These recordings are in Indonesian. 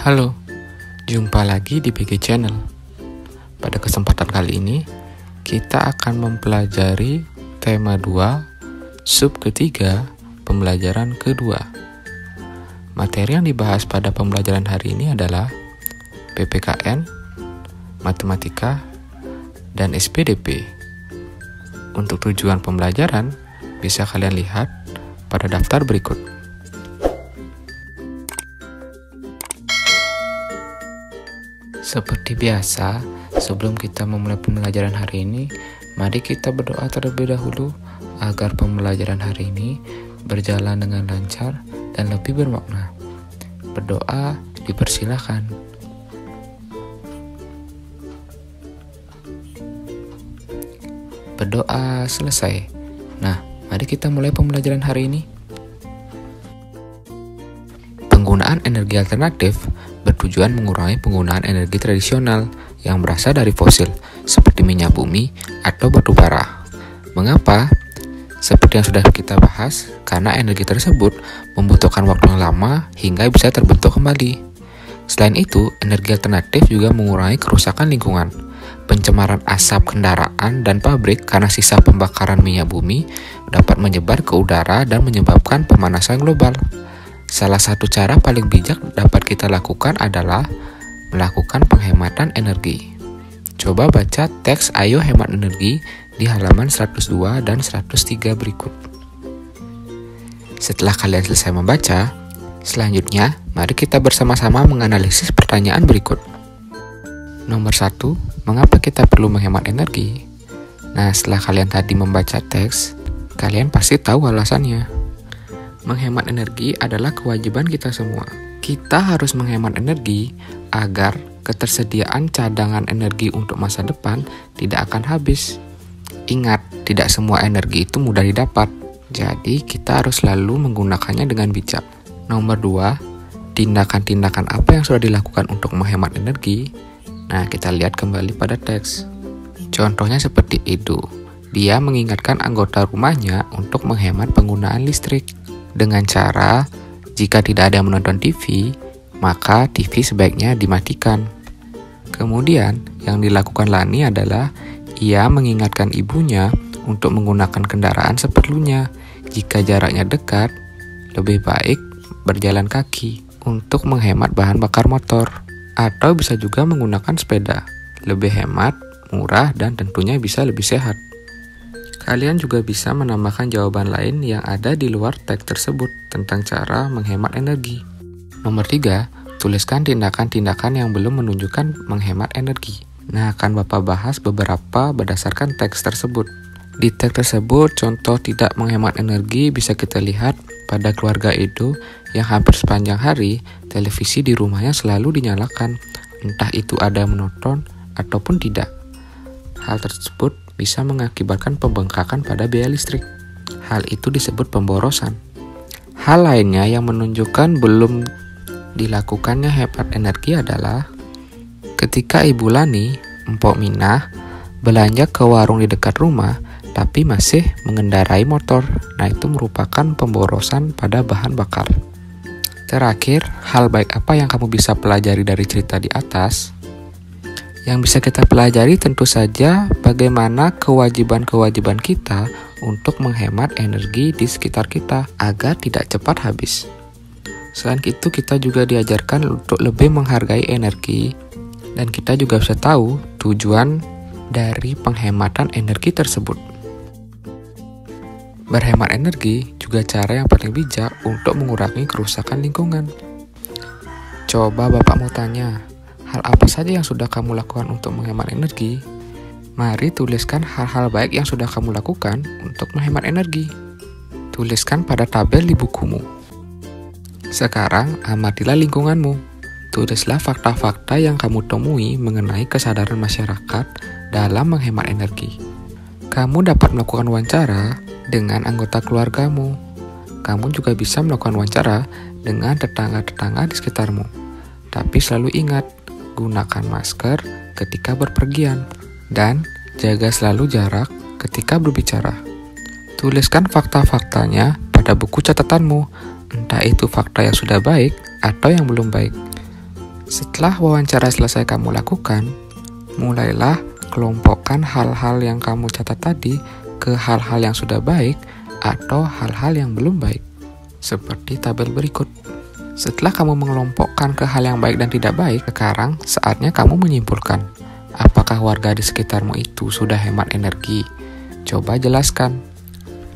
Halo, jumpa lagi di BG Channel. Pada kesempatan kali ini, kita akan mempelajari tema 2, sub ketiga, pembelajaran kedua. Materi yang dibahas pada pembelajaran hari ini adalah PPKN, Matematika, dan SPDP. Untuk tujuan pembelajaran, bisa kalian lihat pada daftar berikut. Seperti biasa, sebelum kita memulai pembelajaran hari ini, mari kita berdoa terlebih dahulu agar pembelajaran hari ini berjalan dengan lancar dan lebih bermakna. Berdoa dipersilahkan. Berdoa selesai. Nah, mari kita mulai pembelajaran hari ini. Penggunaan energi alternatif bertujuan mengurangi penggunaan energi tradisional yang berasal dari fosil, seperti minyak bumi atau batu bara. Mengapa? Seperti yang sudah kita bahas, karena energi tersebut membutuhkan waktu yang lama hingga bisa terbentuk kembali. Selain itu, energi alternatif juga mengurangi kerusakan lingkungan. Pencemaran asap kendaraan dan pabrik karena sisa pembakaran minyak bumi dapat menyebar ke udara dan menyebabkan pemanasan global. Salah satu cara paling bijak dapat kita lakukan adalah melakukan penghematan energi. Coba baca teks Ayo Hemat Energi di halaman 102 dan 103 berikut. Setelah kalian selesai membaca, selanjutnya mari kita bersama-sama menganalisis pertanyaan berikut. Nomor 1, mengapa kita perlu menghemat energi? Nah, setelah kalian tadi membaca teks, kalian pasti tahu alasannya. Menghemat energi adalah kewajiban kita semua. Kita harus menghemat energi agar ketersediaan cadangan energi untuk masa depan tidak akan habis. Ingat, tidak semua energi itu mudah didapat. Jadi, kita harus selalu menggunakannya dengan bijak. Nomor 2, tindakan-tindakan apa yang sudah dilakukan untuk menghemat energi? Nah, kita lihat kembali pada teks. Contohnya seperti itu. Dia mengingatkan anggota rumahnya untuk menghemat penggunaan listrik. Dengan cara, jika tidak ada yang menonton TV, maka TV sebaiknya dimatikan. Kemudian, yang dilakukan Lani adalah ia mengingatkan ibunya untuk menggunakan kendaraan seperlunya. Jika jaraknya dekat, lebih baik berjalan kaki untuk menghemat bahan bakar motor. Atau bisa juga menggunakan sepeda. Lebih hemat, murah, dan tentunya bisa lebih sehat. Kalian juga bisa menambahkan jawaban lain yang ada di luar teks tersebut tentang cara menghemat energi. Nomor 3, tuliskan tindakan-tindakan yang belum menunjukkan menghemat energi. Nah, akan Bapak bahas beberapa berdasarkan teks tersebut. Di teks tersebut, contoh tidak menghemat energi bisa kita lihat pada keluarga Edo yang hampir sepanjang hari, televisi di rumahnya selalu dinyalakan, entah itu ada yang menonton ataupun tidak. Hal tersebut bisa mengakibatkan pembengkakan pada biaya listrik. Hal itu disebut pemborosan. Hal lainnya yang menunjukkan belum dilakukannya hemat energi adalah ketika Ibu Lani, Mpok Minah, belanja ke warung di dekat rumah tapi masih mengendarai motor. Nah, itu merupakan pemborosan pada bahan bakar. Terakhir, hal baik apa yang kamu bisa pelajari dari cerita di atas? Yang bisa kita pelajari tentu saja bagaimana kewajiban-kewajiban kita untuk menghemat energi di sekitar kita agar tidak cepat habis. Selain itu, kita juga diajarkan untuk lebih menghargai energi dan kita juga bisa tahu tujuan dari penghematan energi tersebut. Berhemat energi juga cara yang paling bijak untuk mengurangi kerusakan lingkungan. Coba Bapak mau tanya, hal apa saja yang sudah kamu lakukan untuk menghemat energi? Mari tuliskan hal-hal baik yang sudah kamu lakukan untuk menghemat energi. Tuliskan pada tabel di bukumu. Sekarang, amatilah lingkunganmu. Tulislah fakta-fakta yang kamu temui mengenai kesadaran masyarakat dalam menghemat energi. Kamu dapat melakukan wawancara dengan anggota keluargamu. Kamu juga bisa melakukan wawancara dengan tetangga-tetangga di sekitarmu. Tapi selalu ingat, gunakan masker ketika berpergian, dan jaga selalu jarak ketika berbicara. Tuliskan fakta-faktanya pada buku catatanmu, entah itu fakta yang sudah baik atau yang belum baik. Setelah wawancara selesai kamu lakukan, mulailah kelompokkan hal-hal yang kamu catat tadi ke hal-hal yang sudah baik atau hal-hal yang belum baik, seperti tabel berikut. Setelah kamu mengelompokkan ke hal yang baik dan tidak baik, sekarang saatnya kamu menyimpulkan. Apakah warga di sekitarmu itu sudah hemat energi? Coba jelaskan.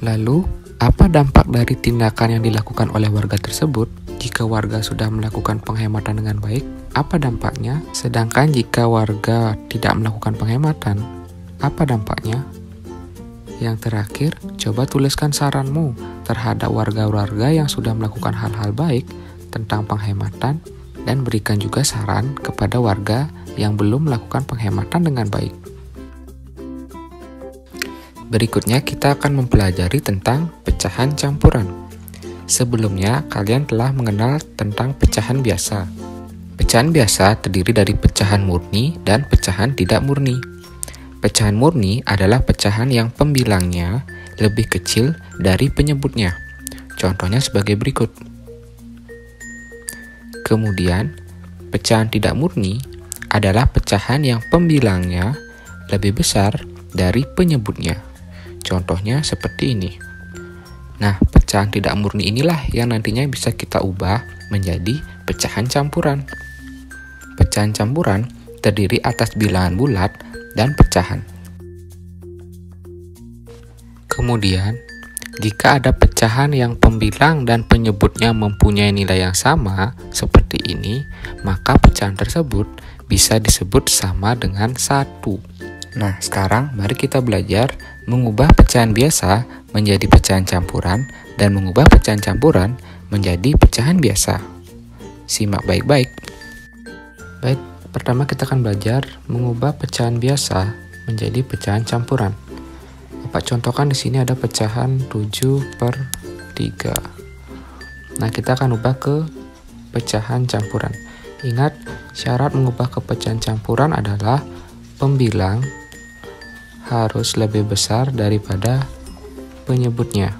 Lalu, apa dampak dari tindakan yang dilakukan oleh warga tersebut? Jika warga sudah melakukan penghematan dengan baik, apa dampaknya? Sedangkan jika warga tidak melakukan penghematan, apa dampaknya? Yang terakhir, coba tuliskan saranmu terhadap warga-warga yang sudah melakukan hal-hal baik tentang penghematan dan berikan juga saran kepada warga yang belum melakukan penghematan dengan baik. Berikutnya kita akan mempelajari tentang pecahan campuran. Sebelumnya kalian telah mengenal tentang pecahan biasa. Pecahan biasa terdiri dari pecahan murni dan pecahan tidak murni. Pecahan murni adalah pecahan yang pembilangnya lebih kecil dari penyebutnya. Contohnya sebagai berikut. Kemudian, pecahan tidak murni adalah pecahan yang pembilangnya lebih besar dari penyebutnya. Contohnya seperti ini. Nah, pecahan tidak murni inilah yang nantinya bisa kita ubah menjadi pecahan campuran. Pecahan campuran terdiri atas bilangan bulat dan pecahan. Kemudian, jika ada pecahan yang pembilang dan penyebutnya mempunyai nilai yang sama, seperti ini, maka pecahan tersebut bisa disebut sama dengan 1. Nah, sekarang mari kita belajar mengubah pecahan biasa menjadi pecahan campuran dan mengubah pecahan campuran menjadi pecahan biasa. Simak baik-baik. Baik, pertama kita akan belajar mengubah pecahan biasa menjadi pecahan campuran. Bapak contohkan di sini ada pecahan 7/3. Nah, kita akan ubah ke pecahan campuran. Ingat, syarat mengubah ke pecahan campuran adalah pembilang harus lebih besar daripada penyebutnya.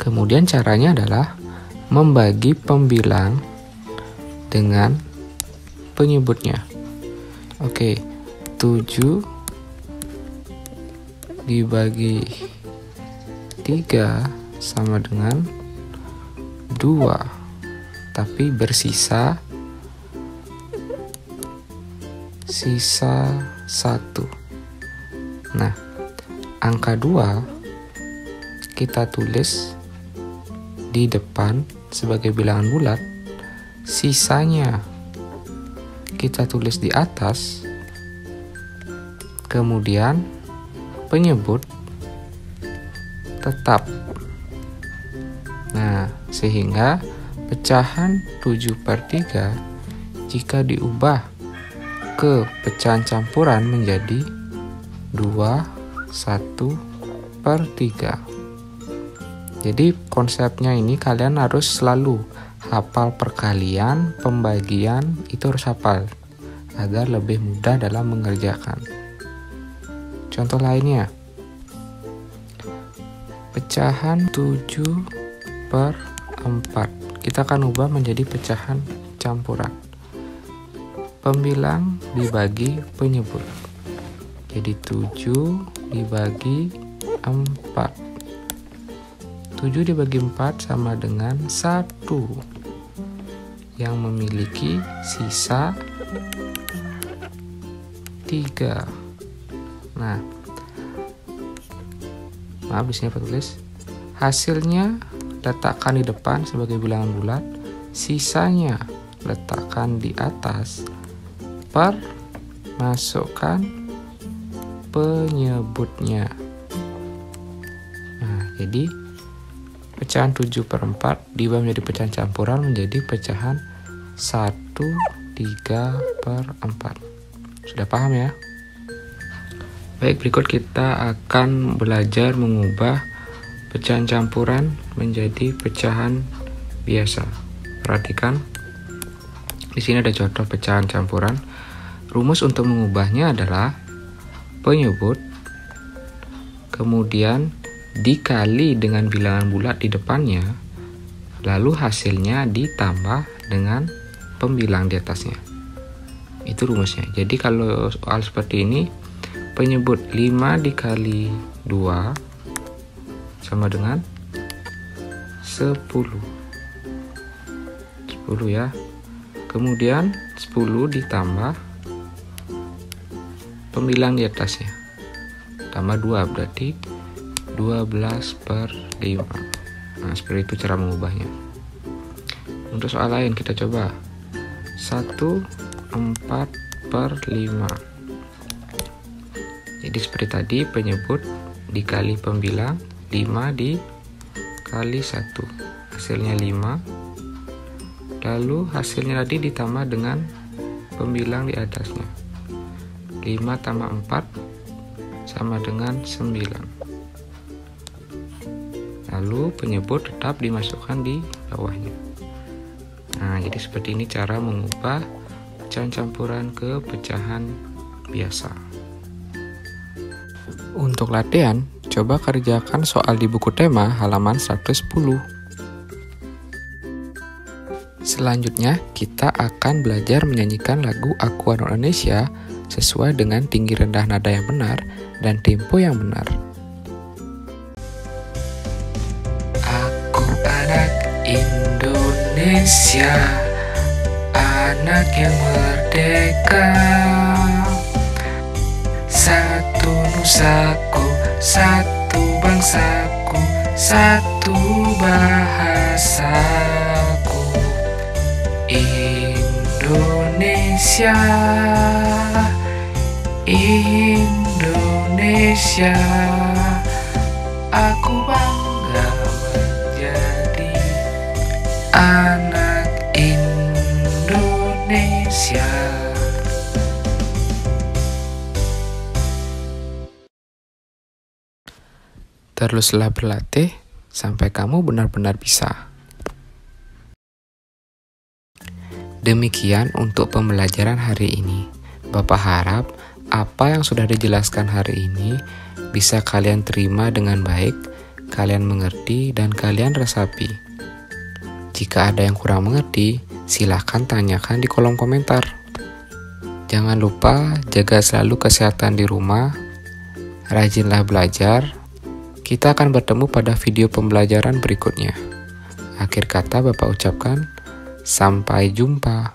Kemudian caranya adalah membagi pembilang dengan penyebutnya. Oke, 7 dibagi 3 sama dengan 2, tapi bersisa 1. Nah, angka 2 kita tulis di depan sebagai bilangan bulat, sisanya kita tulis di atas, kemudian penyebut tetap. Nah, sehingga pecahan 7/3 jika diubah ke pecahan campuran menjadi 21/3. Jadi konsepnya ini kalian harus selalu hafal perkalian, pembagian, itu harus hafal agar lebih mudah dalam mengerjakan. Contoh lainnya, pecahan 7/4 kita akan ubah menjadi pecahan campuran. Pembilang dibagi penyebut. Jadi 7 dibagi 4. 7 dibagi 4 sama dengan 1 yang memiliki sisa 3. Nah, maaf di sini aku tulis hasilnya letakkan di depan sebagai bilangan bulat, sisanya letakkan di atas, masukkan penyebutnya. Nah, jadi pecahan 7/4 diubah menjadi pecahan campuran menjadi pecahan 1/3/4. Sudah paham ya? Baik, berikut kita akan belajar mengubah pecahan campuran menjadi pecahan biasa. Perhatikan, di sini ada contoh pecahan campuran. Rumus untuk mengubahnya adalah penyebut, kemudian dikali dengan bilangan bulat di depannya, lalu hasilnya ditambah dengan pembilang di atasnya. Itu rumusnya. Jadi kalau soal seperti ini, penyebut 5 dikali 2 sama dengan 10 ya. Kemudian 10 ditambah pembilang di atasnya, tambah 2 berarti 12/5. Nah, seperti itu cara mengubahnya. Untuk soal lain kita coba 1/4/5. Jadi seperti tadi, penyebut dikali pembilang, 5 dikali 1, hasilnya 5. Lalu hasilnya tadi ditambah dengan pembilang di atasnya, 5 tambah 4 sama dengan 9. Lalu penyebut tetap dimasukkan di bawahnya. Nah, jadi seperti ini cara mengubah pecahan campuran ke pecahan biasa. Untuk latihan, coba kerjakan soal di buku tema halaman 110. Selanjutnya, kita akan belajar menyanyikan lagu Aku Anak Indonesia sesuai dengan tinggi rendah nada yang benar dan tempo yang benar. Aku anak Indonesia, anak yang merdeka, satu nusaku, satu bangsaku, satu bahasaku. Indonesia, Indonesia, aku bangga menjadi anak Indonesia. Teruslah berlatih sampai kamu benar-benar bisa. Demikian untuk pembelajaran hari ini. Bapak harap apa yang sudah dijelaskan hari ini bisa kalian terima dengan baik, kalian mengerti, dan kalian resapi. Jika ada yang kurang mengerti, silahkan tanyakan di kolom komentar. Jangan lupa jaga selalu kesehatan di rumah, rajinlah belajar. Kita akan bertemu pada video pembelajaran berikutnya. Akhir kata Bapak ucapkan, sampai jumpa.